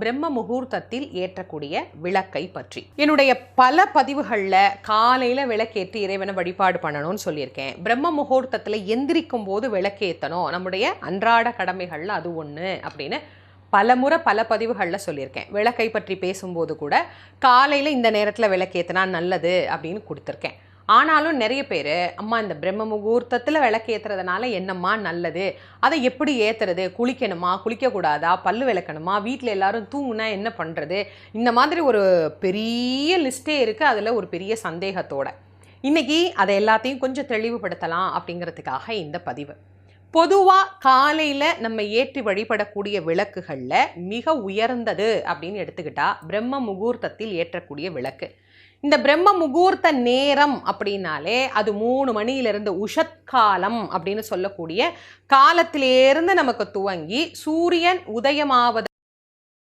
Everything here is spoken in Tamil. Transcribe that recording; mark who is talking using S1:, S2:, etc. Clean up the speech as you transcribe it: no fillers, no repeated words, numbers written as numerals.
S1: பிரம்ம முகூர்த்தத்தில் ஏற்றக்கூடிய விளக்கை பற்றி. என்னுடைய பல பதிவுகளில் காலையில் விளக்கேற்றி இறைவனை வழிபாடு பண்ணணும்னு சொல்லியிருக்கேன். பிரம்ம முகூர்த்தத்தில் எந்திரிக்கும் போது விளக்கேற்றணும், நம்முடைய அன்றாட கடமைகளில் அது ஒன்று அப்படின்னு பல முறை பல பதிவுகளில் சொல்லியிருக்கேன். விளக்கை பற்றி பேசும்போது கூட காலையில் இந்த நேரத்தில் விளக்கேற்றினா நல்லது அப்படின்னு கொடுத்துருக்கேன். ஆனாலும் நிறைய பேர், அம்மா இந்த பிரம்ம முகூர்த்தத்தில் விளக்கு ஏற்றுறதுனால என்னம்மா நல்லது, அதை எப்படி ஏற்றுறது, குளிக்கணுமா குளிக்கக்கூடாதா, பல்லு விளக்கணுமா, வீட்டில் எல்லாரும் தூங்குனா என்ன பண்ணுறது, இந்த மாதிரி ஒரு பெரிய லிஸ்ட்டே இருக்குது. அதில் ஒரு பெரிய சந்தேகத்தோட இன்றைக்கி அதை எல்லாத்தையும் கொஞ்சம் தெளிவுபடுத்தலாம் அப்படிங்கிறதுக்காக இந்த பதிவு. பொதுவாக காலையில் நம்ம ஏற்றி வழிபடக்கூடிய விளக்குகளில் மிக உயர்ந்தது அப்படின்னு எடுத்துக்கிட்டால் பிரம்ம முகூர்த்தத்தில் ஏற்றக்கூடிய விளக்கு. இந்த பிரம்ம முகூர்த்த நேரம் அப்படின்னாலே அது 3 மணியிலிருந்து உஷத்காலம் அப்படின்னு சொல்லக்கூடிய காலத்திலேருந்து நமக்கு துவங்கி சூரியன் உதயமாவது